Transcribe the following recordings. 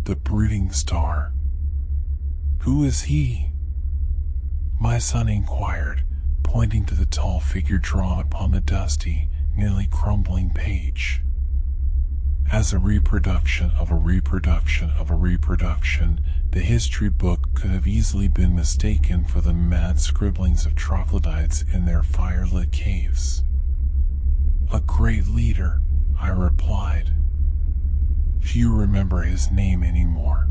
the Brooding Star. Who is he? My son inquired, pointing to the tall figure drawn upon the dusty, nearly crumbling page. As a reproduction of a reproduction of a reproduction, the history book could have easily been mistaken for the mad scribblings of troglodytes in their firelit caves. A great leader, I replied. Few remember his name anymore.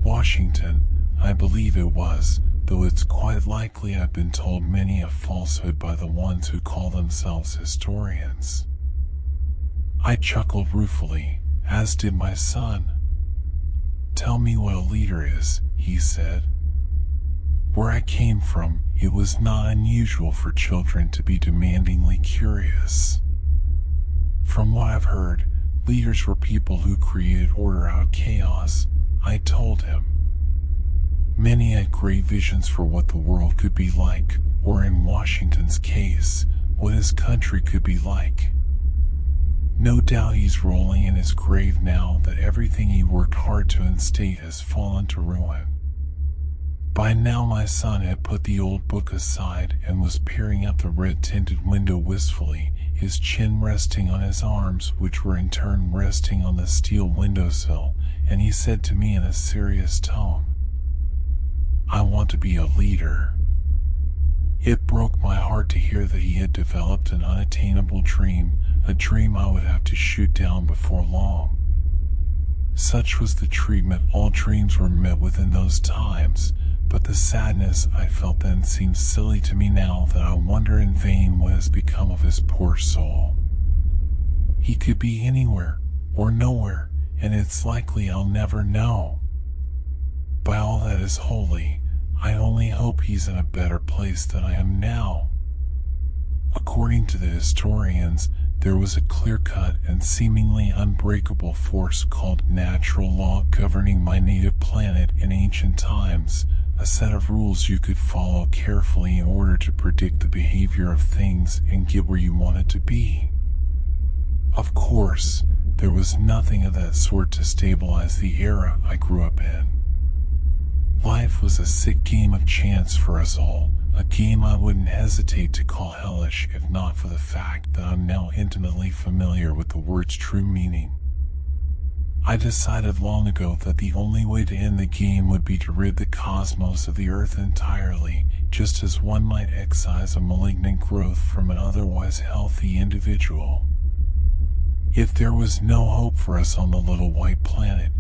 Washington, I believe it was, though it's quite likely I've been told many a falsehood by the ones who call themselves historians. I chuckled ruefully, as did my son. Tell me what a leader is, he said. Where I came from, it was not unusual for children to be demandingly curious. From what I've heard, leaders were people who created order out of chaos, I told him. Many had great visions for what the world could be like, or in Washington's case, what his country could be like. No doubt he's rolling in his grave now that everything he worked hard to instate has fallen to ruin. By now my son had put the old book aside and was peering out the red-tinted window wistfully, his chin resting on his arms, which were in turn resting on the steel windowsill, and he said to me in a serious tone, I want to be a leader. It broke my heart to hear that he had developed an unattainable dream, a dream I would have to shoot down before long. Such was the treatment all dreams were met with in those times, but the sadness I felt then seems silly to me now that I wonder in vain what has become of his poor soul. He could be anywhere, or nowhere, and it's likely I'll never know. By all that is holy, I only hope he's in a better place than I am now. According to the historians, there was a clear-cut and seemingly unbreakable force called natural law governing my native planet in ancient times, a set of rules you could follow carefully in order to predict the behavior of things and get where you wanted to be. Of course, there was nothing of that sort to stabilize the era I grew up in. Life was a sick game of chance for us all, a game I wouldn't hesitate to call hellish if not for the fact that I'm now intimately familiar with the word's true meaning. I decided long ago that the only way to end the game would be to rid the cosmos of the earth entirely, just as one might excise a malignant growth from an otherwise healthy individual. If there was no hope for us on the little white planet,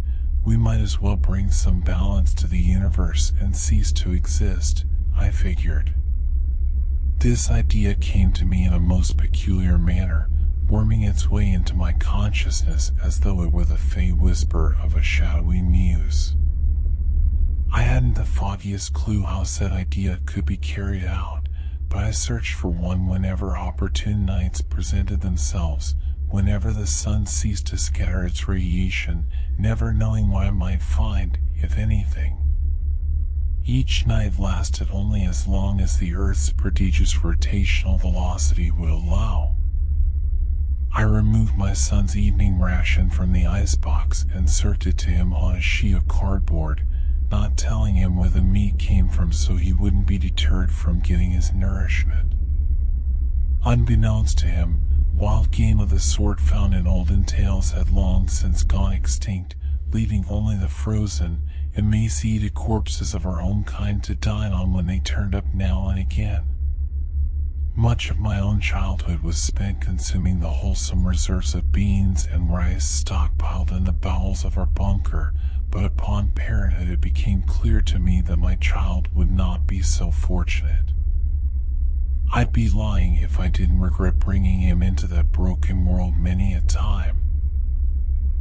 we might as well bring some balance to the universe and cease to exist, I figured. This idea came to me in a most peculiar manner, worming its way into my consciousness as though it were the faint whisper of a shadowy muse. I hadn't the foggiest clue how said idea could be carried out, but I searched for one whenever opportune nights presented themselves, whenever the sun ceased to scatter its radiation, never knowing what I might find, if anything. Each night lasted only as long as the Earth's prodigious rotational velocity would allow. I removed my son's evening ration from the icebox and served it to him on a sheet of cardboard, not telling him where the meat came from so he wouldn't be deterred from getting his nourishment. Unbeknownst to him, wild game of the sort found in olden tales had long since gone extinct, leaving only the frozen, emaciated corpses of our own kind to dine on when they turned up now and again. Much of my own childhood was spent consuming the wholesome reserves of beans and rice stockpiled in the bowels of our bunker, but upon parenthood it became clear to me that my child would not be so fortunate. I'd be lying if I didn't regret bringing him into that broken world many a time.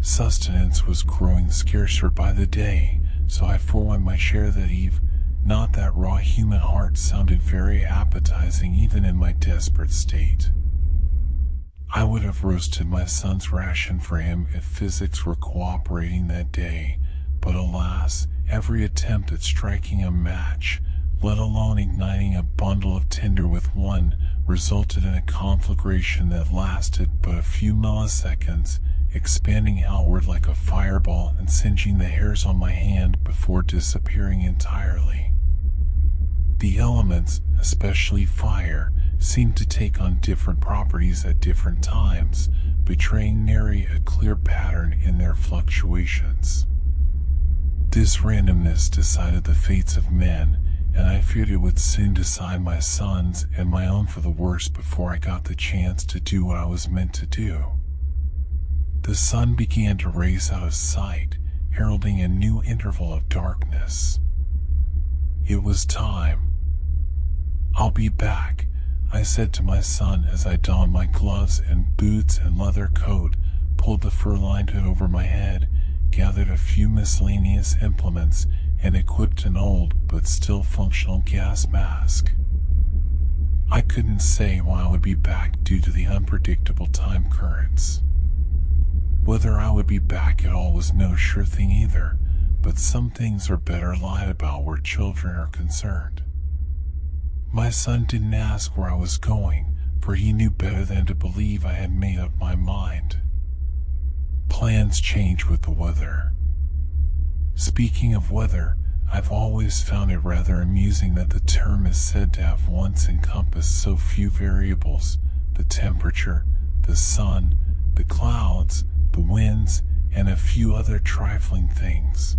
Sustenance was growing scarcer by the day, so I forewent my share that eve. Not that raw human heart sounded very appetizing even in my desperate state. I would have roasted my son's ration for him if physics were cooperating that day, but alas, every attempt at striking a match, let alone igniting a bundle of tinder with one, resulted in a conflagration that lasted but a few milliseconds, expanding outward like a fireball and singeing the hairs on my hand before disappearing entirely. The elements, especially fire, seemed to take on different properties at different times, betraying nary a clear pattern in their fluctuations. This randomness decided the fates of men, and I feared it would soon decide my son's and my own for the worse before I got the chance to do what I was meant to do. The sun began to race out of sight, heralding a new interval of darkness. It was time. "I'll be back," I said to my son as I donned my gloves and boots and leather coat, pulled the fur-lined hood over my head, gathered a few miscellaneous implements, and equipped an old but still functional gas mask. I couldn't say when I would be back due to the unpredictable time currents. Whether I would be back at all was no sure thing either, but some things are better lied about where children are concerned. My son didn't ask where I was going, for he knew better than to believe I had made up my mind. Plans change with the weather. Speaking of weather, I've always found it rather amusing that the term is said to have once encompassed so few variables: the temperature, the sun, the clouds, the winds, and a few other trifling things.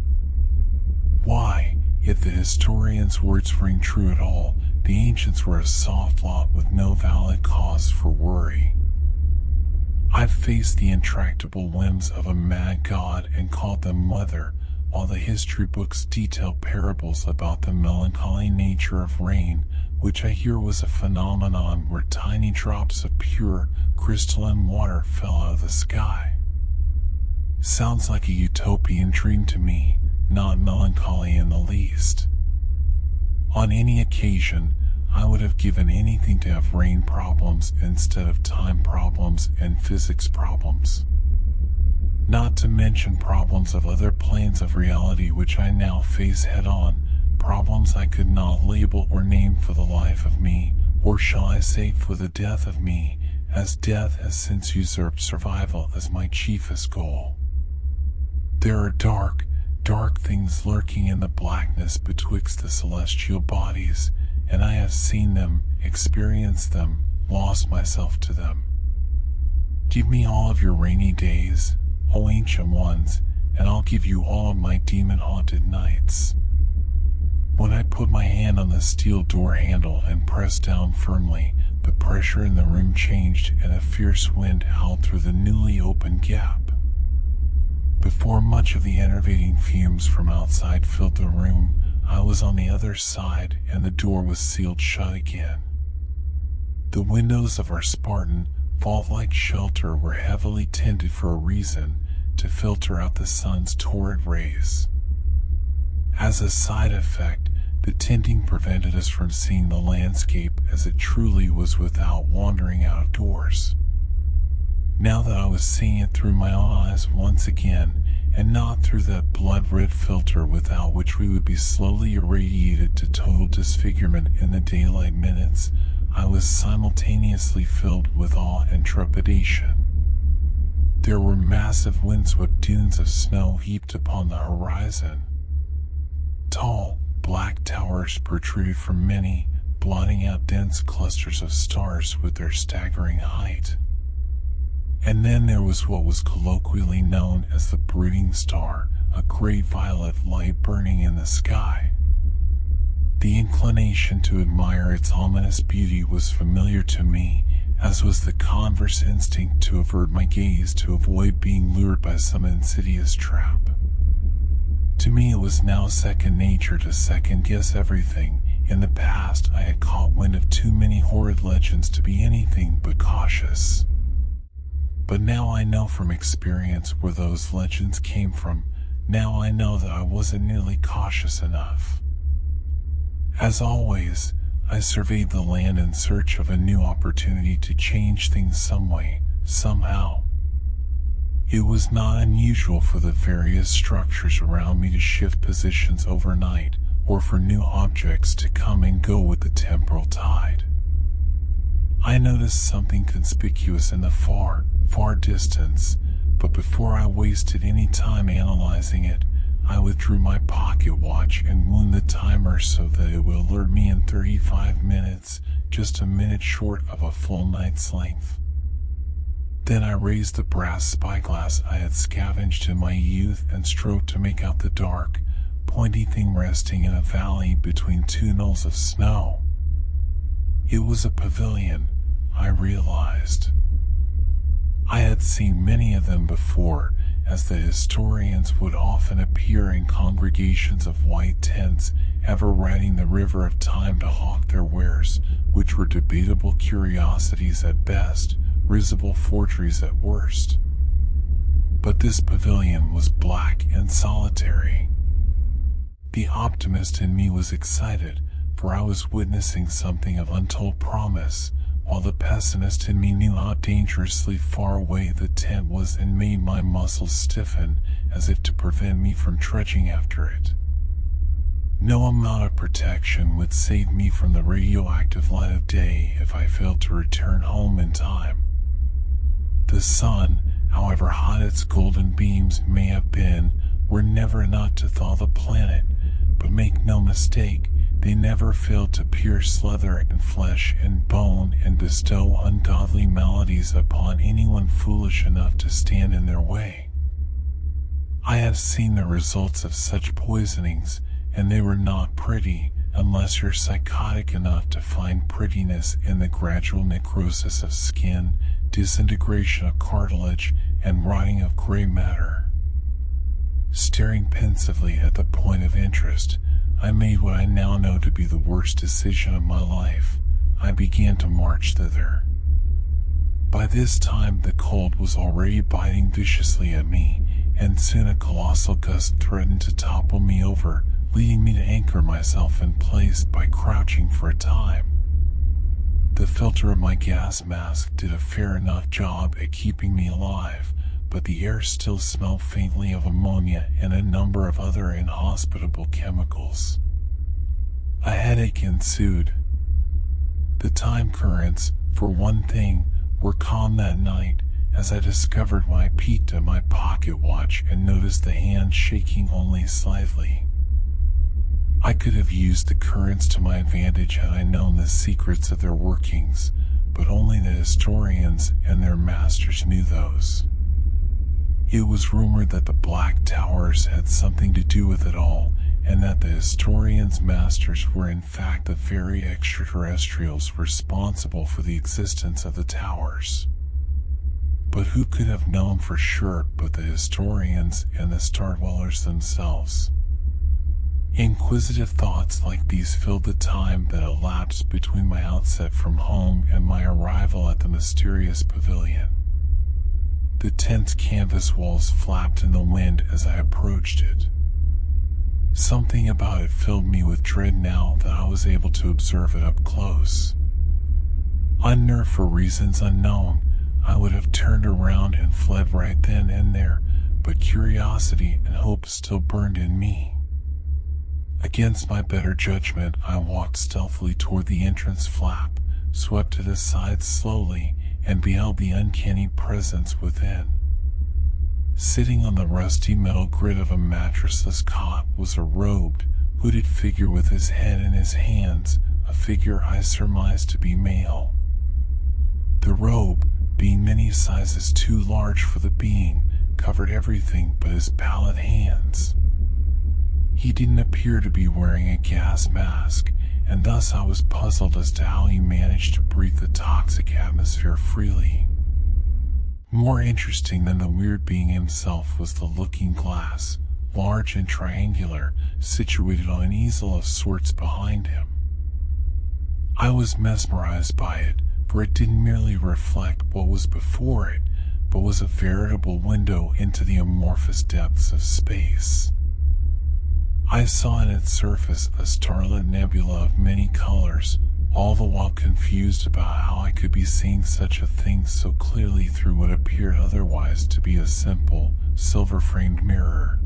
Why, if the historian's words ring true at all, the ancients were a soft lot with no valid cause for worry. I've faced the intractable whims of a mad god and called them mother, while the history books detail parables about the melancholy nature of rain, which I hear was a phenomenon where tiny drops of pure, crystalline water fell out of the sky. Sounds like a utopian dream to me, not melancholy in the least. On any occasion, I would have given anything to have rain problems instead of time problems and physics problems. Not to mention problems of other planes of reality which I now face head-on, problems I could not label or name for the life of me, or shall I say for the death of me, as death has since usurped survival as my chiefest goal. There are dark things lurking in the blackness betwixt the celestial bodies, and I have seen them, experienced them, lost myself to them. Give me all of your rainy days, O ancient ones, and I'll give you all of my demon-haunted nights. When I put my hand on the steel door handle and pressed down firmly, the pressure in the room changed and a fierce wind howled through the newly opened gap. Before much of the enervating fumes from outside filled the room, I was on the other side and the door was sealed shut again. The windows of our Spartan, vault-like shelter were heavily tinted for a reason: to filter out the sun's torrid rays. As a side effect, the tinting prevented us from seeing the landscape as it truly was without wandering out of doors. Now that I was seeing it through my own eyes once again, and not through that blood-red filter without which we would be slowly irradiated to total disfigurement in the daylight minutes, I was simultaneously filled with awe and trepidation. There were massive windswept dunes of snow heaped upon the horizon. Tall, black towers protruded from many, blotting out dense clusters of stars with their staggering height. And then there was what was colloquially known as the Brooding Star, a great violet light burning in the sky. The inclination to admire its ominous beauty was familiar to me, as was the converse instinct to avert my gaze to avoid being lured by some insidious trap. To me it was now second nature to second-guess everything. In the past I had caught wind of too many horrid legends to be anything but cautious. But now I know from experience where those legends came from. Now I know that I wasn't nearly cautious enough. As always, I surveyed the land in search of a new opportunity to change things some way, somehow. It was not unusual for the various structures around me to shift positions overnight, or for new objects to come and go with the temporal tide. I noticed something conspicuous in the far distance, but before I wasted any time analyzing it, I withdrew my pocket watch and wound the timer so that it would alert me in 35 minutes, just a minute short of a full night's length. Then I raised the brass spyglass I had scavenged in my youth and strove to make out the dark, pointy thing resting in a valley between two knolls of snow. It was a pavilion, I realized. I had seen many of them before, as the historians would often appear in congregations of white tents, ever riding the river of time to hawk their wares, which were debatable curiosities at best, risible forgeries at worst. But this pavilion was black and solitary. The optimist in me was excited, for I was witnessing something of untold promise, while the pessimist in me knew how dangerously far away the tent was and made my muscles stiffen, as if to prevent me from trudging after it. No amount of protection would save me from the radioactive light of day if I failed to return home in time. The sun, however hot its golden beams may have been, were never enough to thaw the planet, but make no mistake, they never failed to pierce leather and flesh and bone and bestow ungodly maladies upon anyone foolish enough to stand in their way. I have seen the results of such poisonings, and they were not pretty, unless you're psychotic enough to find prettiness in the gradual necrosis of skin, disintegration of cartilage, and rotting of gray matter. Staring pensively at the point of interest, I made what I now know to be the worst decision of my life. I began to march thither. By this time the cold was already biting viciously at me, and soon a colossal gust threatened to topple me over, leading me to anchor myself in place by crouching for a time. The filter of my gas mask did a fair enough job at keeping me alive, but the air still smelled faintly of ammonia and a number of other inhospitable chemicals. A headache ensued. The time currents, for one thing, were calm that night, as I discovered when I peeked at my pocket watch and noticed the hand shaking only slightly. I could have used the currents to my advantage had I known the secrets of their workings, but only the historians and their masters knew those. It was rumored that the Black Towers had something to do with it all, and that the historians' masters were in fact the very extraterrestrials responsible for the existence of the towers. But who could have known for sure but the historians and the star-dwellers themselves? Inquisitive thoughts like these filled the time that elapsed between my outset from home and my arrival at the mysterious pavilion. The tent's canvas walls flapped in the wind as I approached it. Something about it filled me with dread now that I was able to observe it up close. Unnerved for reasons unknown, I would have turned around and fled right then and there, but curiosity and hope still burned in me. Against my better judgment, I walked stealthily toward the entrance flap, swept it aside slowly, and beheld the uncanny presence within. Sitting on the rusty metal grid of a mattressless cot was a robed, hooded figure with his head in his hands, a figure I surmised to be male. The robe, being many sizes too large for the being, covered everything but his pallid hands. He didn't appear to be wearing a gas mask, and thus I was puzzled as to how he managed to breathe the toxic atmosphere freely. More interesting than the weird being himself was the looking glass, large and triangular, situated on an easel of sorts behind him. I was mesmerized by it, for it didn't merely reflect what was before it, but was a veritable window into the amorphous depths of space. I saw on its surface a starlit nebula of many colors, all the while confused about how I could be seeing such a thing so clearly through what appeared otherwise to be a simple, silver-framed mirror.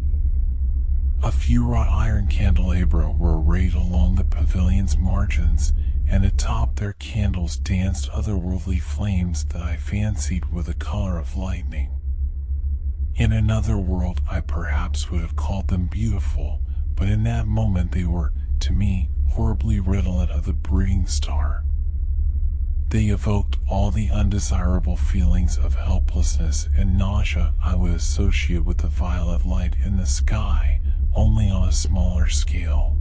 A few wrought iron candelabra were arrayed along the pavilion's margins, and atop their candles danced otherworldly flames that I fancied were the color of lightning. In another world, I perhaps would have called them beautiful, but in that moment they were, to me, horribly redolent of the Brooding Star. They evoked all the undesirable feelings of helplessness and nausea I would associate with the violet light in the sky, only on a smaller scale.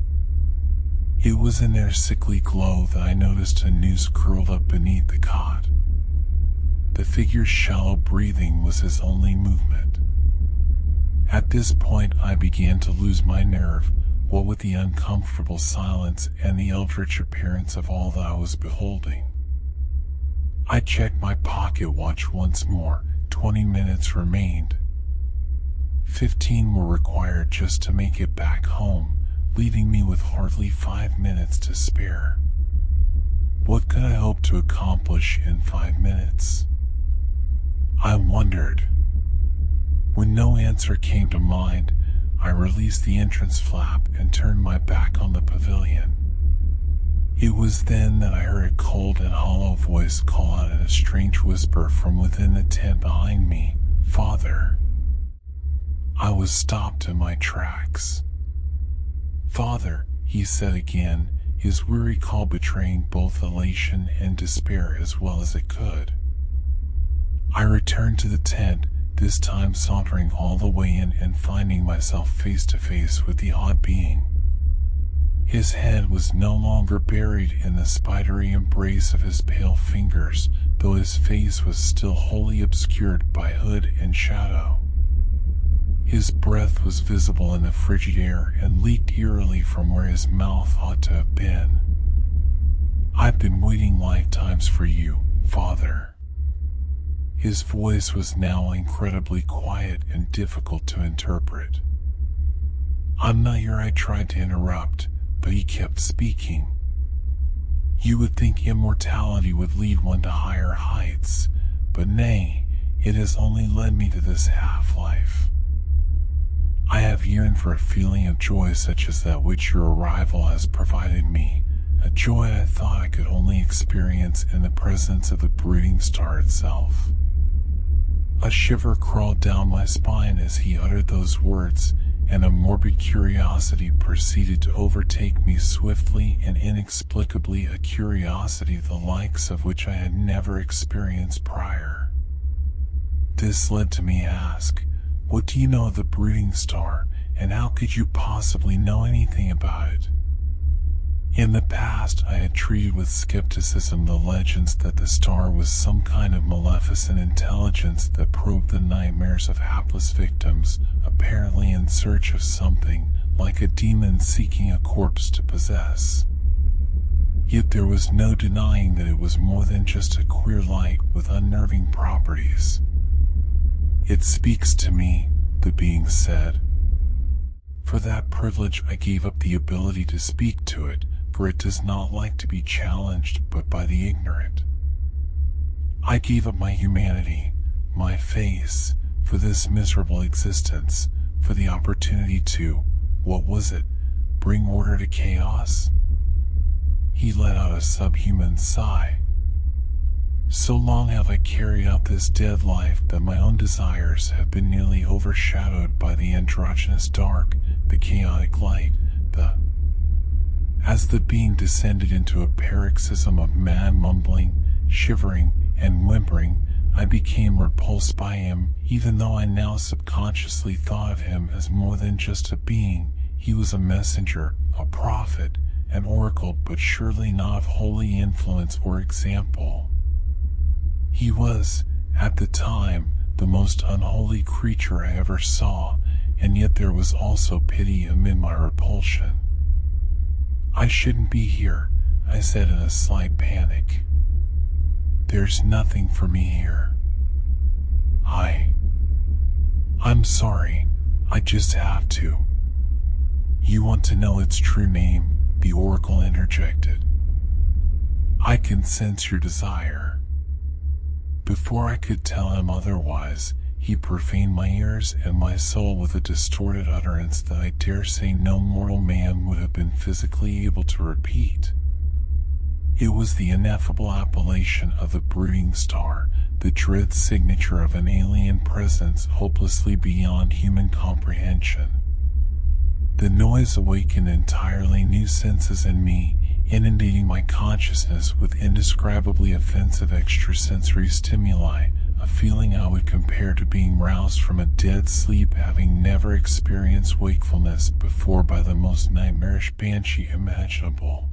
It was in their sickly glow that I noticed a noose curled up beneath the cot. The figure's shallow breathing was his only movement. At this point I began to lose my nerve, what with the uncomfortable silence and the eldritch appearance of all that I was beholding. I checked my pocket watch once more. 20 minutes remained. 15 were required just to make it back home, leaving me with hardly 5 minutes to spare. What could I hope to accomplish in 5 minutes? I wondered. When no answer came to mind, I released the entrance flap and turned my back on the pavilion. It was then that I heard a cold and hollow voice call out in a strange whisper from within the tent behind me, "Father." I was stopped in my tracks. "Father," he said again, his weary call betraying both elation and despair as well as it could. I returned to the tent, this time sauntering all the way in and finding myself face to face with the odd being. His head was no longer buried in the spidery embrace of his pale fingers, though his face was still wholly obscured by hood and shadow. His breath was visible in the frigid air and leaked eerily from where his mouth ought to have been. "I've been waiting lifetimes for you, Father." His voice was now incredibly quiet and difficult to interpret. "I'm not here," I tried to interrupt, but he kept speaking. "You would think immortality would lead one to higher heights, but nay, it has only led me to this half-life. I have yearned for a feeling of joy such as that which your arrival has provided me, a joy I thought I could only experience in the presence of the Brooding Star itself." A shiver crawled down my spine as he uttered those words, and a morbid curiosity proceeded to overtake me swiftly and inexplicably, a curiosity the likes of which I had never experienced prior. This led to me ask, "What do you know of the Brooding Star, and how could you possibly know anything about it?" In the past, I had treated with skepticism the legends that the star was some kind of maleficent intelligence that probed the nightmares of hapless victims, apparently in search of something, like a demon seeking a corpse to possess. Yet there was no denying that it was more than just a queer light with unnerving properties. "It speaks to me," the being said. "For that privilege I gave up the ability to speak to it, for it does not like to be challenged but by the ignorant. I gave up my humanity, my face, for this miserable existence, for the opportunity to, what was it, bring order to chaos?" He let out a subhuman sigh. "So long have I carried out this dead life that my own desires have been nearly overshadowed by the androgynous dark, the chaotic light, As the being descended into a paroxysm of mad mumbling, shivering, and whimpering, I became repulsed by him. Even though I now subconsciously thought of him as more than just a being, he was a messenger, a prophet, an oracle, but surely not of holy influence or example. He was, at the time, the most unholy creature I ever saw, and yet there was also pity amid my repulsion. "I shouldn't be here," I said in a slight panic. "There's nothing for me here. I'm sorry, I just have to." "You want to know its true name?" the oracle interjected. "I can sense your desire." Before I could tell him otherwise, he profaned my ears and my soul with a distorted utterance that I dare say no mortal man would have been physically able to repeat. It was the ineffable appellation of the Brooding Star, the dread signature of an alien presence hopelessly beyond human comprehension. The noise awakened entirely new senses in me, inundating my consciousness with indescribably offensive extrasensory stimuli, a feeling I would compare to being roused from a dead sleep, having never experienced wakefulness before by the most nightmarish banshee imaginable.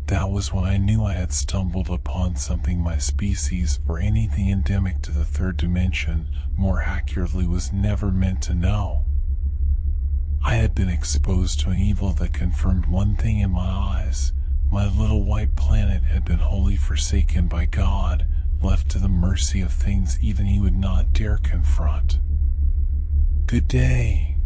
That was when I knew I had stumbled upon something my species, or anything endemic to the third dimension, more accurately was never meant to know. I had been exposed to an evil that confirmed one thing in my eyes: my little white planet had been wholly forsaken by God, left to the mercy of things even he would not dare confront. "Good day,"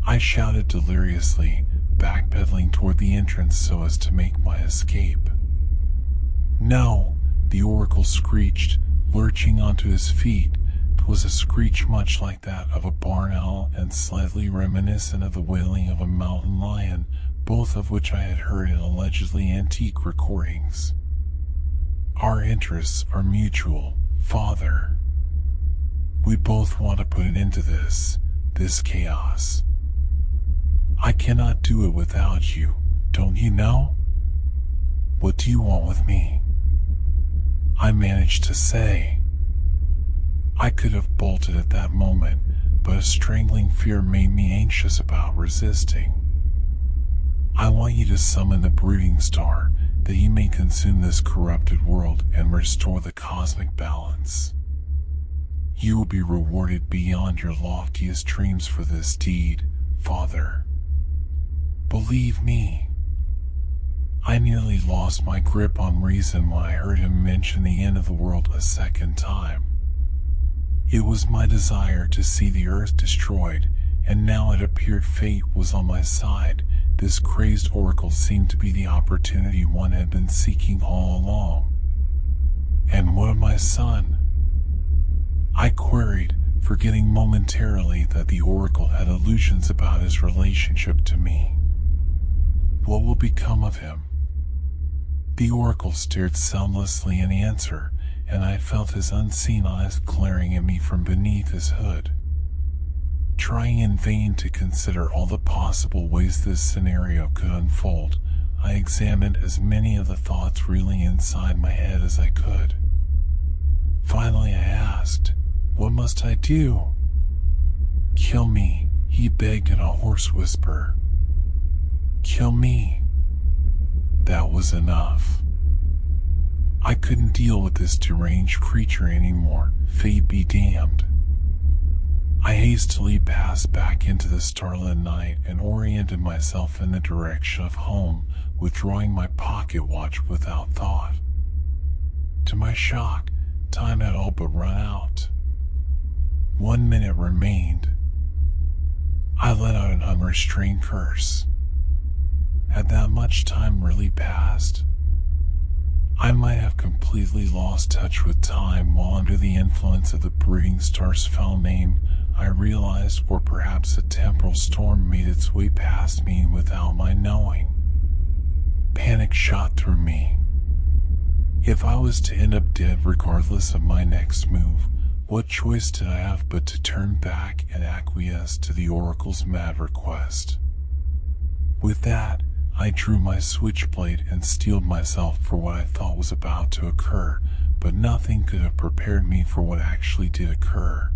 I shouted deliriously, backpedaling toward the entrance so as to make my escape. "No," the oracle screeched, lurching onto his feet. It was a screech much like that of a barn owl and slightly reminiscent of the wailing of a mountain lion, both of which I had heard in allegedly antique recordings. "Our interests are mutual, Father. We both want to put an end to this chaos. I cannot do it without you, don't you know? What do you want with me?" I managed to say. I could have bolted at that moment, but a strangling fear made me anxious about resisting. "I want you to summon the Brooding Star, that he may consume this corrupted world and restore the cosmic balance. You will be rewarded beyond your loftiest dreams for this deed, Father. Believe me." I nearly lost my grip on reason when I heard him mention the end of the world a second time. It was my desire to see the earth destroyed, and now it appeared fate was on my side. This crazed oracle seemed to be the opportunity one had been seeking all along. "And what of my son?" I queried, forgetting momentarily that the oracle had illusions about his relationship to me. "What will become of him?" The oracle stared soundlessly in answer, and I felt his unseen eyes glaring at me from beneath his hood. Trying in vain to consider all the possible ways this scenario could unfold, I examined as many of the thoughts reeling inside my head as I could. Finally I asked, "What must I do?" "Kill me," he begged in a hoarse whisper. "Kill me." That was enough. I couldn't deal with this deranged creature anymore, fate be damned. I hastily passed back into the starlit night and oriented myself in the direction of home, withdrawing my pocket watch without thought. To my shock, time had all but run out. 1 minute remained. I let out an unrestrained curse. Had that much time really passed? I might have completely lost touch with time while under the influence of the Brooding Star's foul name, I realized, or perhaps a temporal storm made its way past me without my knowing. Panic shot through me. If I was to end up dead regardless of my next move, what choice did I have but to turn back and acquiesce to the oracle's mad request? With that, I drew my switchblade and steeled myself for what I thought was about to occur, but nothing could have prepared me for what actually did occur.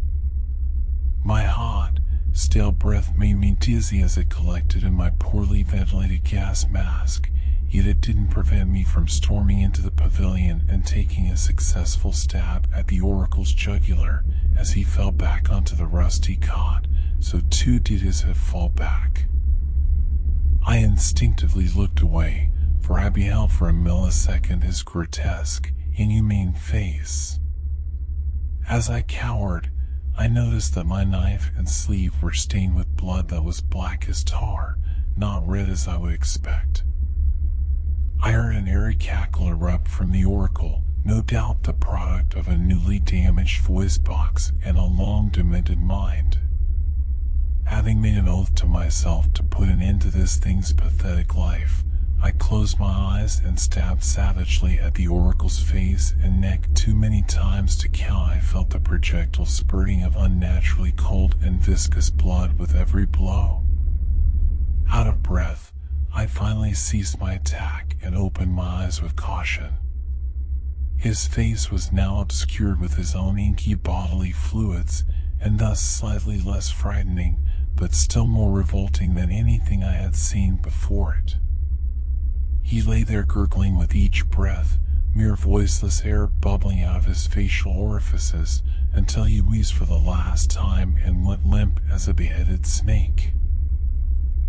My hot, stale breath made me dizzy as it collected in my poorly ventilated gas mask, yet it didn't prevent me from storming into the pavilion and taking a successful stab at the oracle's jugular. As he fell back onto the rusty cot, so too did his head fall back. I instinctively looked away, for I beheld for a millisecond his grotesque, inhumane face. As I cowered, I noticed that my knife and sleeve were stained with blood that was black as tar, not red as I would expect. I heard an airy cackle erupt from the oracle, no doubt the product of a newly damaged voice box and a long demented mind. Having made an oath to myself to put an end to this thing's pathetic life, I closed my eyes and stabbed savagely at the oracle's face and neck too many times to count. I felt the projectile spurting of unnaturally cold and viscous blood with every blow. Out of breath, I finally ceased my attack and opened my eyes with caution. His face was now obscured with his own inky bodily fluids, and thus slightly less frightening, but still more revolting than anything I had seen before it. He lay there gurgling with each breath, mere voiceless air bubbling out of his facial orifices, until he wheezed for the last time and went limp as a beheaded snake.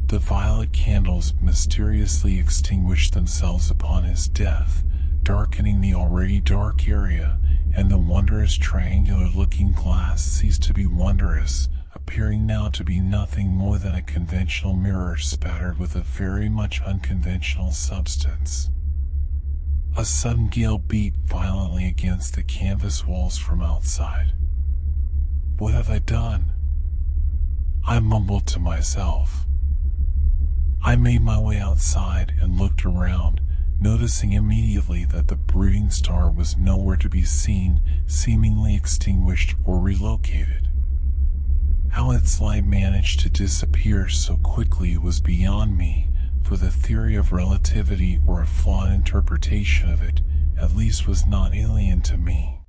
The violet candles mysteriously extinguished themselves upon his death, darkening the already dark area, and the wondrous triangular-looking glass ceased to be wondrous, appearing now to be nothing more than a conventional mirror spattered with a very much unconventional substance. A sudden gale beat violently against the canvas walls from outside. "What have I done?" I mumbled to myself. I made my way outside and looked around, noticing immediately that the Brooding Star was nowhere to be seen, seemingly extinguished or relocated. How its light managed to disappear so quickly was beyond me, for the theory of relativity or a flawed interpretation of it, at least, was not alien to me.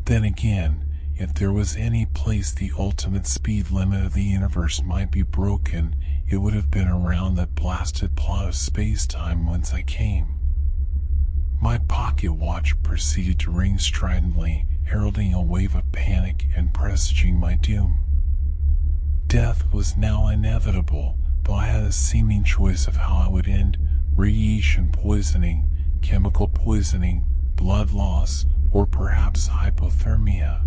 Then again, if there was any place the ultimate speed limit of the universe might be broken, it would have been around that blasted plot of space-time whence I came. My pocket watch proceeded to ring stridently, heralding a wave of panic and presaging my doom. Death was now inevitable, but I had a seeming choice of how I would end: radiation poisoning, chemical poisoning, blood loss, or perhaps hypothermia.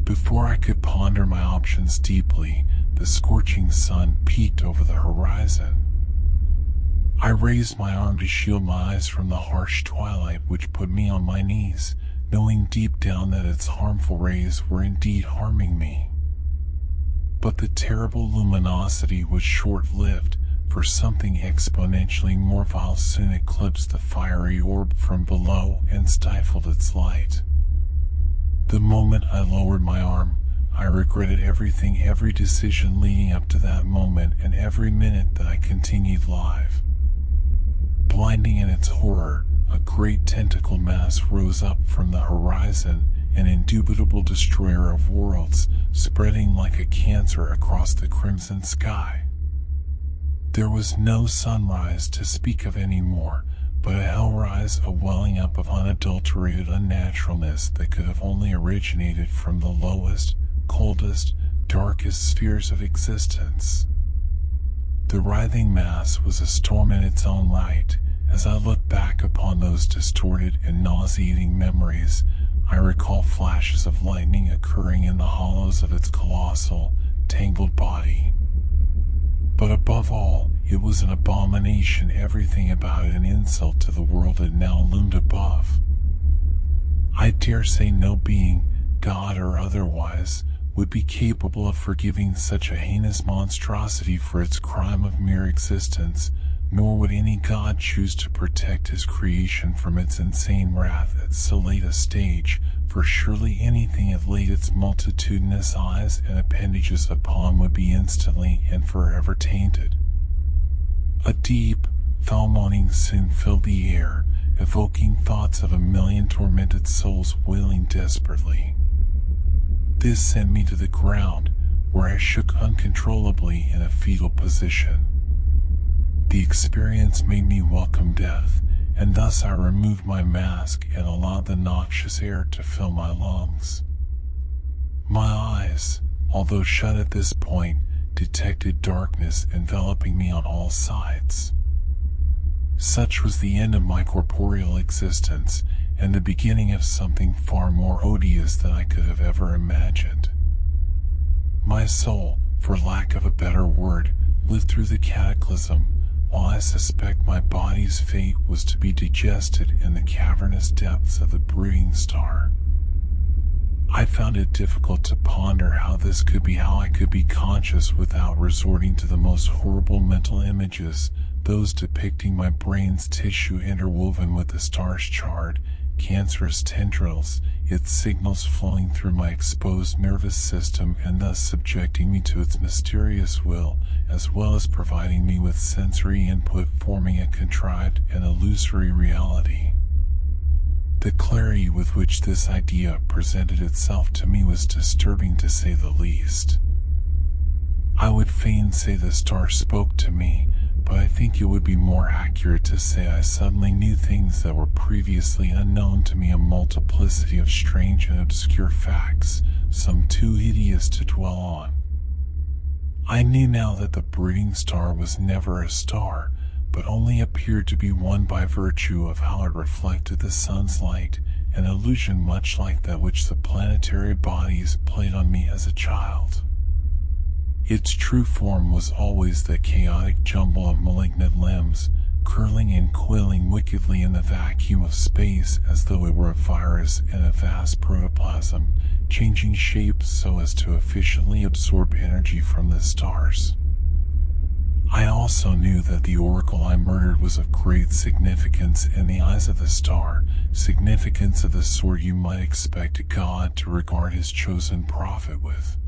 Before I could ponder my options deeply, the scorching sun peeked over the horizon. I raised my arm to shield my eyes from the harsh twilight which put me on my knees, knowing deep down that its harmful rays were indeed harming me. But the terrible luminosity was short-lived, for something exponentially more vile soon eclipsed the fiery orb from below and stifled its light. The moment I lowered my arm, I regretted everything, every decision leading up to that moment, and every minute that I continued live. Blinding in its horror, a great tentacle mass rose up from the horizon, an indubitable destroyer of worlds, spreading like a cancer across the crimson sky. There was no sunrise to speak of anymore, but a hellrise, a welling up of unadulterated unnaturalness that could have only originated from the lowest, coldest, darkest spheres of existence. The writhing mass was a storm in its own right. As I look back upon those distorted and nauseating memories, I recall flashes of lightning occurring in the hollows of its colossal, tangled body. But above all, it was an abomination, everything about it an insult to the world it now loomed above. I dare say no being, God or otherwise, would be capable of forgiving such a heinous monstrosity for its crime of mere existence, nor would any God choose to protect his creation from its insane wrath at so late a stage, for surely anything it laid its multitudinous eyes and appendages upon would be instantly and forever tainted. A deep, foul moaning soon filled the air, evoking thoughts of a million tormented souls wailing desperately. This sent me to the ground, where I shook uncontrollably in a fetal position. The experience made me welcome death, and thus I removed my mask and allowed the noxious air to fill my lungs. My eyes, although shut at this point, detected darkness enveloping me on all sides. Such was the end of my corporeal existence, and the beginning of something far more odious than I could have ever imagined. My soul, for lack of a better word, lived through the cataclysm, while I suspect my body's fate was to be digested in the cavernous depths of the Brooding Star. I found it difficult to ponder how I could be conscious without resorting to the most horrible mental images, those depicting my brain's tissue interwoven with the star's charred, cancerous tendrils, its signals flowing through my exposed nervous system and thus subjecting me to its mysterious will, as well as providing me with sensory input forming a contrived and illusory reality. The clarity with which this idea presented itself to me was disturbing to say the least. I would fain say the star spoke to me, but I think it would be more accurate to say I suddenly knew things that were previously unknown to me, a multiplicity of strange and obscure facts, some too hideous to dwell on. I knew now that the Brooding Star was never a star, but only appeared to be one by virtue of how it reflected the sun's light, an illusion much like that which the planetary bodies played on me as a child. Its true form was always the chaotic jumble of malignant limbs, curling and coiling wickedly in the vacuum of space as though it were a virus in a vast protoplasm, changing shapes so as to efficiently absorb energy from the stars. I also knew that the oracle I murdered was of great significance in the eyes of the star, significance of the sort you might expect a god to regard his chosen prophet with.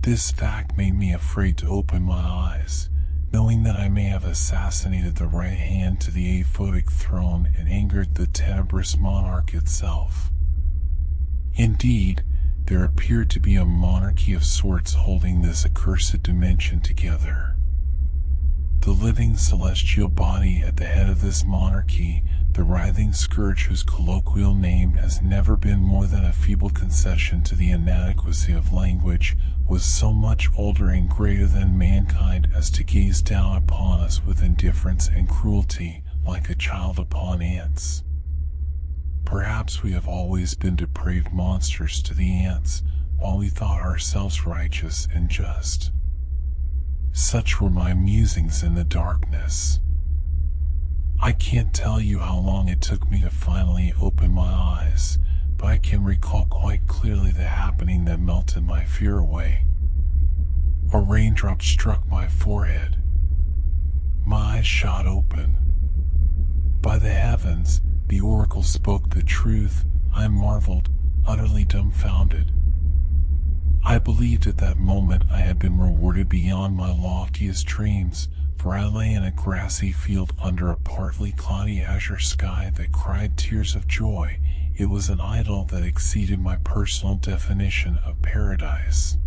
This fact made me afraid to open my eyes, knowing that I may have assassinated the right hand to the aphotic throne and angered the tenebrous monarch itself. Indeed, there appeared to be a monarchy of sorts holding this accursed dimension together. The living celestial body at the head of this monarchy, the writhing scourge whose colloquial name has never been more than a feeble concession to the inadequacy of language, was so much older and greater than mankind as to gaze down upon us with indifference and cruelty, like a child upon ants. Perhaps we have always been depraved monsters to the ants, while we thought ourselves righteous and just. Such were my musings in the darkness. I can't tell you how long it took me to finally open my eyes, but I can recall quite clearly the happening that melted my fear away. A raindrop struck my forehead. My eyes shot open. By the heavens, the oracle spoke the truth. I marveled, utterly dumbfounded. I believed at that moment I had been rewarded beyond my loftiest dreams, for I lay in a grassy field under a partly cloudy azure sky that cried tears of joy. It was an idyll that exceeded my personal definition of paradise.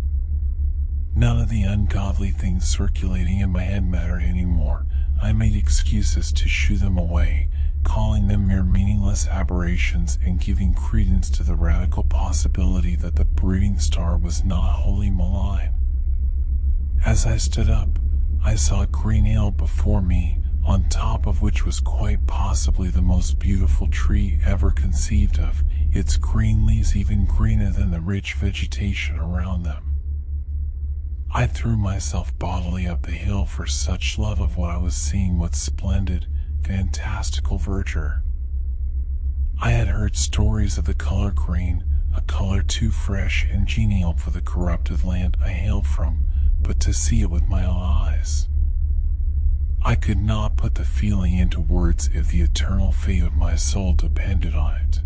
None of the ungodly things circulating in my head mattered anymore. I made excuses to shoo them away, calling them mere meaningless aberrations and giving credence to the radical possibility that the Brooding Star was not wholly malign. As I stood up, I saw a green hill before me, on top of which was quite possibly the most beautiful tree ever conceived of, its green leaves even greener than the rich vegetation around them. I threw myself bodily up the hill for such love of what I was seeing with splendid, fantastical verdure. I had heard stories of the color green, a color too fresh and genial for the corrupted land I hailed from, but to see it with my own eyes. I could not put the feeling into words if the eternal fate of my soul depended on it.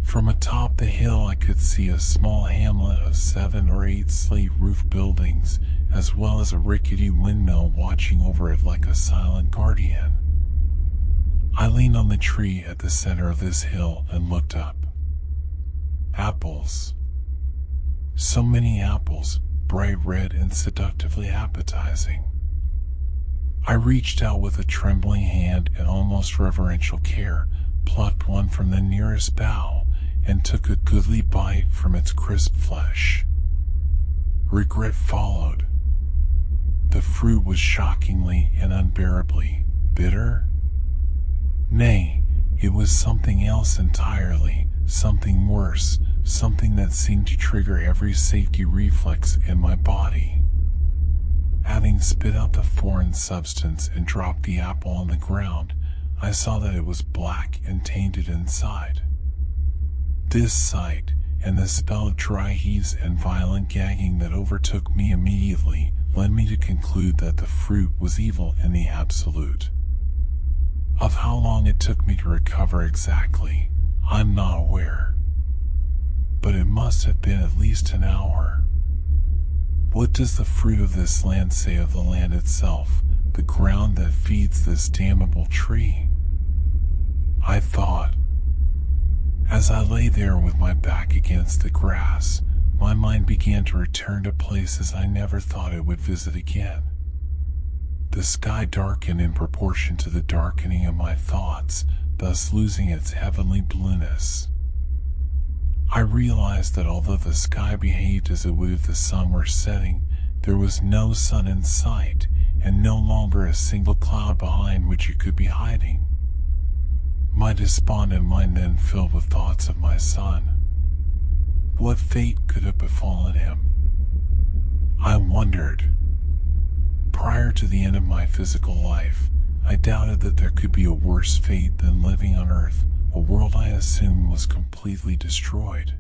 From atop the hill I could see a small hamlet of 7 or 8 slate-roof buildings, as well as a rickety windmill watching over it like a silent guardian. I leaned on the tree at the center of this hill and looked up. Apples. So many apples, bright red and seductively appetizing. I reached out with a trembling hand and almost reverential care, plucked one from the nearest bough, and took a goodly bite from its crisp flesh. Regret followed. The fruit was shockingly and unbearably bitter. Nay, it was something else entirely, something worse, something that seemed to trigger every safety reflex in my body. Having spit out the foreign substance and dropped the apple on the ground, I saw that it was black and tainted inside. This sight, and the spell of dry heaves and violent gagging that overtook me immediately, led me to conclude that the fruit was evil in the absolute. Of how long it took me to recover exactly, I'm not aware. But it must have been at least an hour. What does the fruit of this land say of the land itself, the ground that feeds this damnable tree? I thought. As I lay there with my back against the grass, my mind began to return to places I never thought it would visit again. The sky darkened in proportion to the darkening of my thoughts, thus losing its heavenly blueness. I realized that although the sky behaved as it would if the sun were setting, there was no sun in sight, and no longer a single cloud behind which it could be hiding. My despondent mind then filled with thoughts of my son. What fate could have befallen him? I wondered. Prior to the end of my physical life, I doubted that there could be a worse fate than living on Earth, a world I assumed was completely destroyed.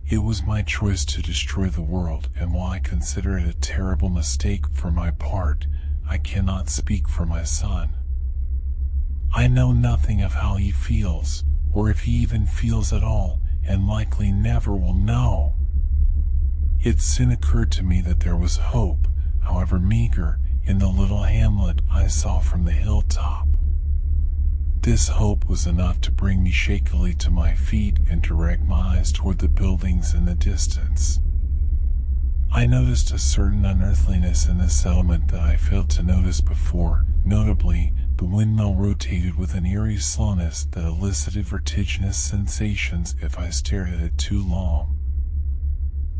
It was my choice to destroy the world, and while I consider it a terrible mistake for my part, I cannot speak for my son. I know nothing of how he feels, or if he even feels at all, and likely never will know. It soon occurred to me that there was hope, however meager, in the little hamlet I saw from the hilltop. This hope was enough to bring me shakily to my feet and direct my eyes toward the buildings in the distance. I noticed a certain unearthliness in the settlement that I failed to notice before. Notably, the windmill rotated with an eerie slowness that elicited vertiginous sensations if I stared at it too long.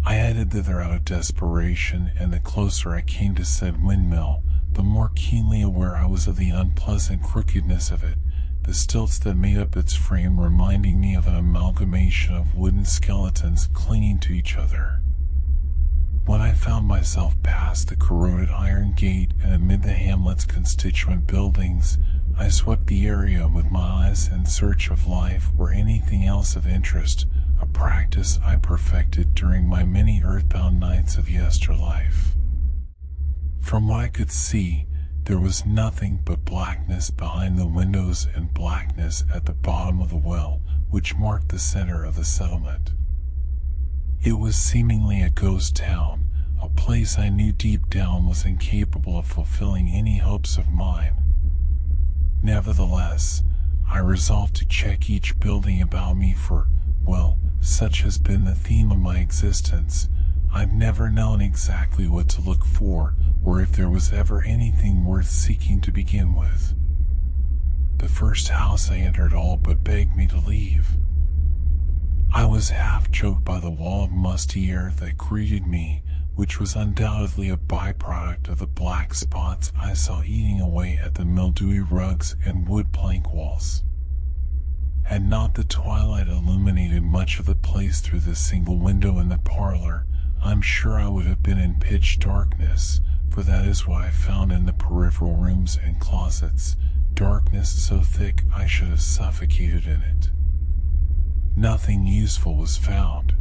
I headed thither out of desperation, and the closer I came to said windmill, the more keenly aware I was of the unpleasant crookedness of it, the stilts that made up its frame reminding me of an amalgamation of wooden skeletons clinging to each other. When I found myself past the corroded iron gate and amid the hamlet's constituent buildings, I swept the area with my eyes in search of life or anything else of interest, a practice I perfected during my many earthbound nights of yesterlife. From what I could see, there was nothing but blackness behind the windows and blackness at the bottom of the well, which marked the center of the settlement. It was seemingly a ghost town, a place I knew deep down was incapable of fulfilling any hopes of mine. Nevertheless, I resolved to check each building about me for, well, such has been the theme of my existence. I've never known exactly what to look for, or if there was ever anything worth seeking to begin with. The first house I entered all but begged me to leave. I was half choked by the wall of musty air that greeted me, which was undoubtedly a byproduct of the black spots I saw eating away at the mildewy rugs and wood plank walls. Had not the twilight illuminated much of the place through the single window in the parlor, I'm sure I would have been in pitch darkness, for that is what I found in the peripheral rooms and closets, darkness so thick I should have suffocated in it. Nothing useful was found.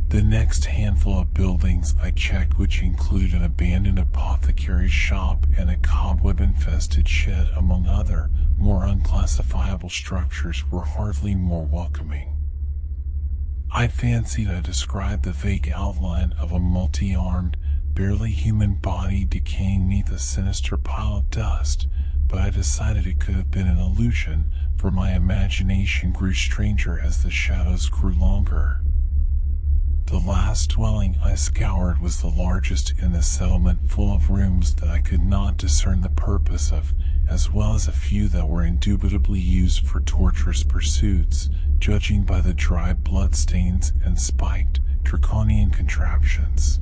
The next handful of buildings I checked, which included an abandoned apothecary's shop and a cobweb-infested shed among other, more unclassifiable structures, were hardly more welcoming. I fancied I described the vague outline of a multi-armed, barely human body decaying neath a sinister pile of dust, but I decided it could have been an illusion, for my imagination grew stranger as the shadows grew longer. The last dwelling I scoured was the largest in the settlement, full of rooms that I could not discern the purpose of, as well as a few that were indubitably used for torturous pursuits, judging by the dry bloodstains and spiked, draconian contraptions.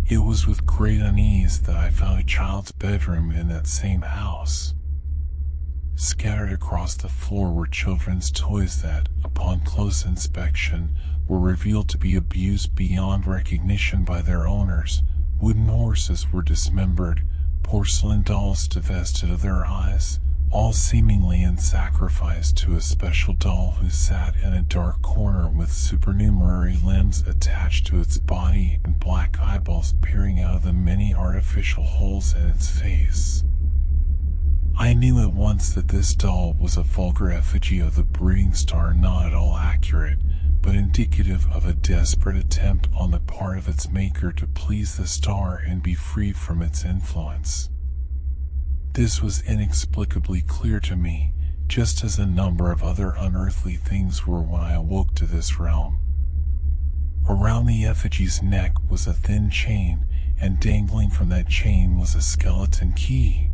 It was with great unease that I found a child's bedroom in that same house. Scattered across the floor were children's toys that, upon close inspection, were revealed to be abused beyond recognition by their owners. Wooden horses were dismembered, porcelain dolls divested of their eyes, all seemingly in sacrifice to a special doll who sat in a dark corner with supernumerary limbs attached to its body and black eyeballs peering out of the many artificial holes in its face. I knew at once that this doll was a vulgar effigy of the Brooding Star, not at all accurate, but indicative of a desperate attempt on the part of its maker to please the star and be free from its influence. This was inexplicably clear to me, just as a number of other unearthly things were when I awoke to this realm. Around the effigy's neck was a thin chain, and dangling from that chain was a skeleton key.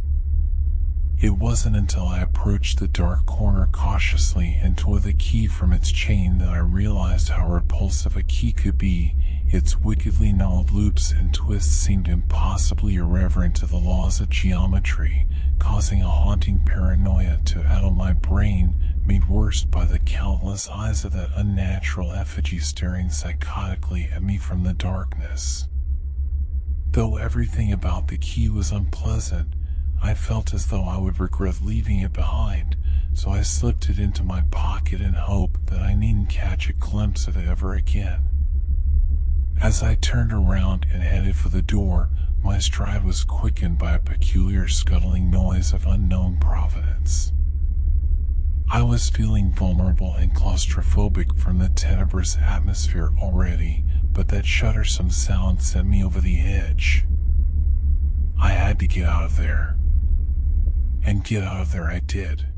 It wasn't until I approached the dark corner cautiously and tore the key from its chain that I realized how repulsive a key could be. Its wickedly gnawed loops and twists seemed impossibly irreverent to the laws of geometry, causing a haunting paranoia to addle my brain, made worse by the countless eyes of that unnatural effigy staring psychotically at me from the darkness. Though everything about the key was unpleasant, I felt as though I would regret leaving it behind, so I slipped it into my pocket in hope that I needn't catch a glimpse of it ever again. As I turned around and headed for the door, my stride was quickened by a peculiar scuttling noise of unknown provenance. I was feeling vulnerable and claustrophobic from the tenebrous atmosphere already, but that shuddersome sound sent me over the edge. I had to get out of there. And get out of there I did.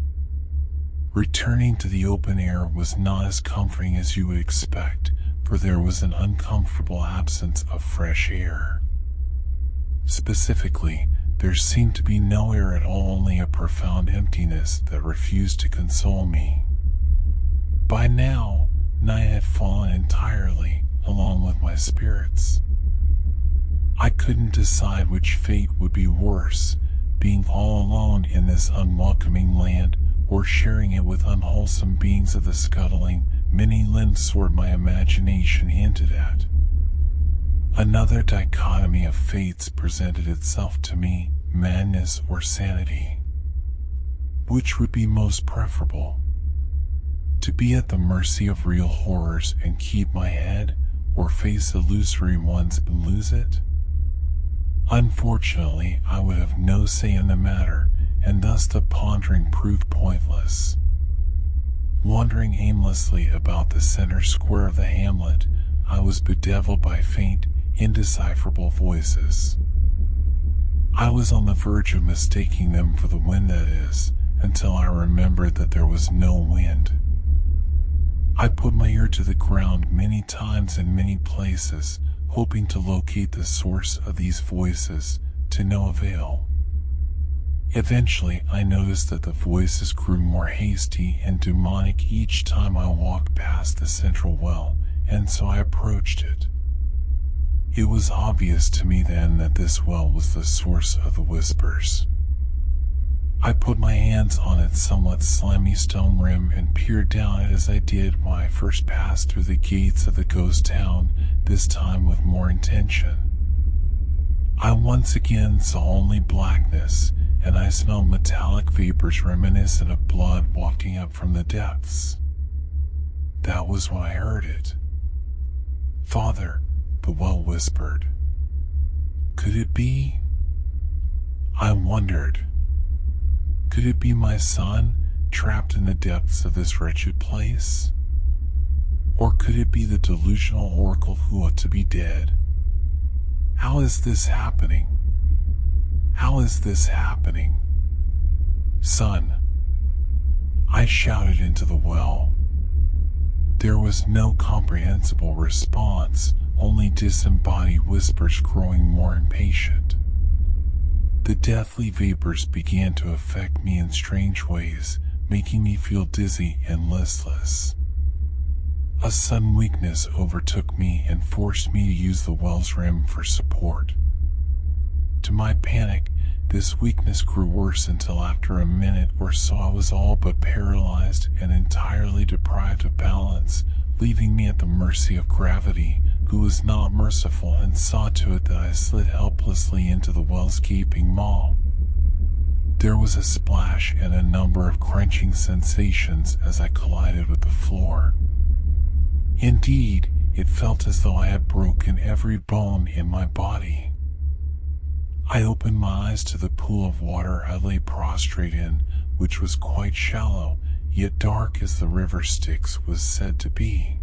Returning to the open air was not as comforting as you would expect, for there was an uncomfortable absence of fresh air. Specifically, there seemed to be no air at all, only a profound emptiness that refused to console me. By now, night had fallen entirely, along with my spirits. I couldn't decide which fate would be worse, being all alone in this unwelcoming land, or sharing it with unwholesome beings of the scuttling, many-limbed sort my imagination hinted at. Another dichotomy of fates presented itself to me, madness or sanity. Which would be most preferable? To be at the mercy of real horrors and keep my head, or face illusory ones and lose it? Unfortunately, I would have no say in the matter, and thus the pondering proved pointless. Wandering aimlessly about the center square of the hamlet, I was bedeviled by faint, indecipherable voices. I was on the verge of mistaking them for the wind, that is, until I remembered that there was no wind. I put my ear to the ground many times in many places, hoping to locate the source of these voices, to no avail. Eventually, I noticed that the voices grew more hasty and demonic each time I walked past the central well, and so I approached it. It was obvious to me then that this well was the source of the whispers. I put my hands on its somewhat slimy stone rim and peered down it as I did when I first passed through the gates of the ghost town, this time with more intention. I once again saw only blackness, and I smelled metallic vapors reminiscent of blood wafting up from the depths. That was when I heard it. "Father," the well whispered. Could it be? I wondered. Could it be my son, trapped in the depths of this wretched place? Or could it be the delusional oracle who ought to be dead? How is this happening? How is this happening? "Son," I shouted into the well. There was no comprehensible response, only disembodied whispers growing more impatient. The deathly vapors began to affect me in strange ways, making me feel dizzy and listless. A sudden weakness overtook me and forced me to use the well's rim for support. To my panic, this weakness grew worse until after a minute or so I was all but paralyzed and entirely deprived of balance, leaving me at the mercy of gravity, who was not merciful and saw to it that I slid helplessly into the well's gaping maw. There was a splash and a number of crunching sensations as I collided with the floor. Indeed, it felt as though I had broken every bone in my body. I opened my eyes to the pool of water I lay prostrate in, which was quite shallow, yet dark as the river Styx was said to be.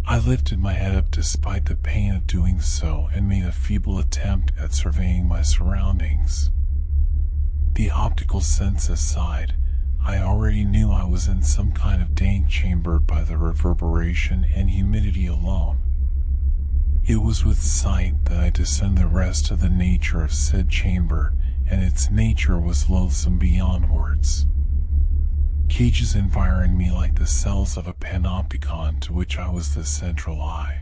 I lifted my head up despite the pain of doing so and made a feeble attempt at surveying my surroundings. The optical sense aside, I already knew I was in some kind of dank chamber by the reverberation and humidity alone. It was with sight that I discerned the rest of the nature of said chamber, and its nature was loathsome beyond words. Cages environed me like the cells of a panopticon to which I was the central eye.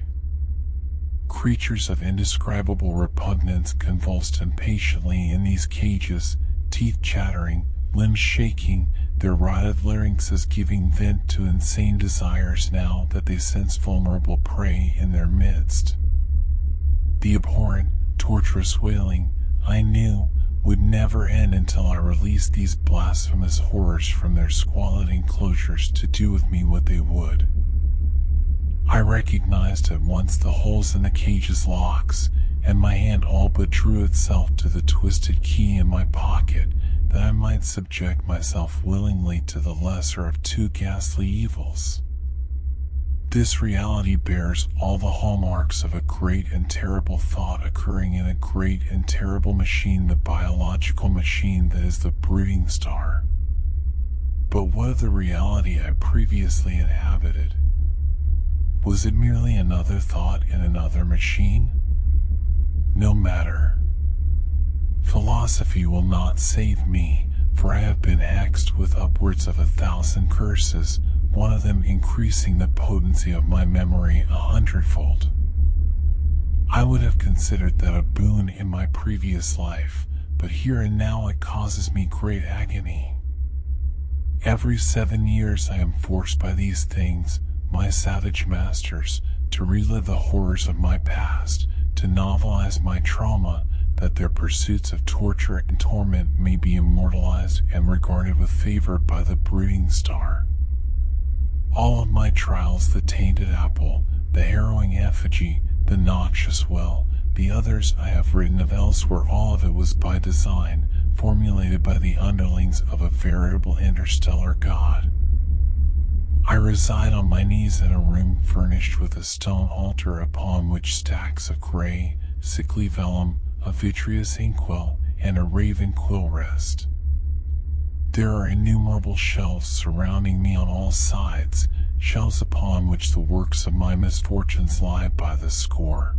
Creatures of indescribable repugnance convulsed impatiently in these cages, teeth chattering, limbs shaking, their rotted larynxes giving vent to insane desires now that they sensed vulnerable prey in their midst. The abhorrent, torturous wailing, I knew, would never end until I released these blasphemous horrors from their squalid enclosures to do with me what they would. I recognized at once the holes in the cage's locks, and my hand all but drew itself to the twisted key in my pocket, that I might subject myself willingly to the lesser of two ghastly evils. This reality bears all the hallmarks of a great and terrible thought occurring in a great and terrible machine, the biological machine that is the Brooding Star. But what of the reality I previously inhabited? Was it merely another thought in another machine? No matter. Philosophy will not save me, for I have been hexed with upwards of 1,000 curses, one of them increasing the potency of my memory 100-fold. I would have considered that a boon in my previous life, but here and now it causes me great agony. Every 7 years I am forced by these things, my savage masters, to relive the horrors of my past, to novelize my trauma, that their pursuits of torture and torment may be immortalized and regarded with favor by the Brooding Star. All of my trials, the tainted apple, the harrowing effigy, the noxious well, the others I have written of elsewhere, all of it was by design, formulated by the underlings of a veritable interstellar god. I reside on my knees in a room furnished with a stone altar upon which stacks of gray, sickly vellum, a vitreous inkwell, and a raven quill rest. There are innumerable shelves surrounding me on all sides, shelves upon which the works of my misfortunes lie by the score.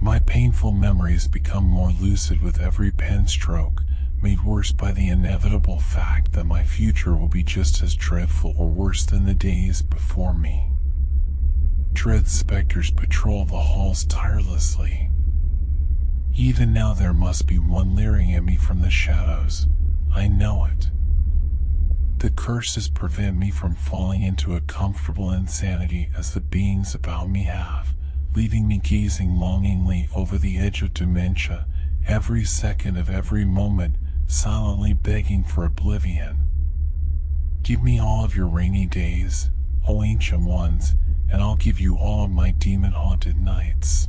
My painful memories become more lucid with every pen stroke, made worse by the inevitable fact that my future will be just as dreadful or worse than the days before me. Dread specters patrol the halls tirelessly. Even now there must be one leering at me from the shadows. I know it. The curses prevent me from falling into a comfortable insanity as the beings about me have, leaving me gazing longingly over the edge of dementia, every second of every moment, silently begging for oblivion. Give me all of your rainy days, O ancient ones, and I'll give you all of my demon-haunted nights.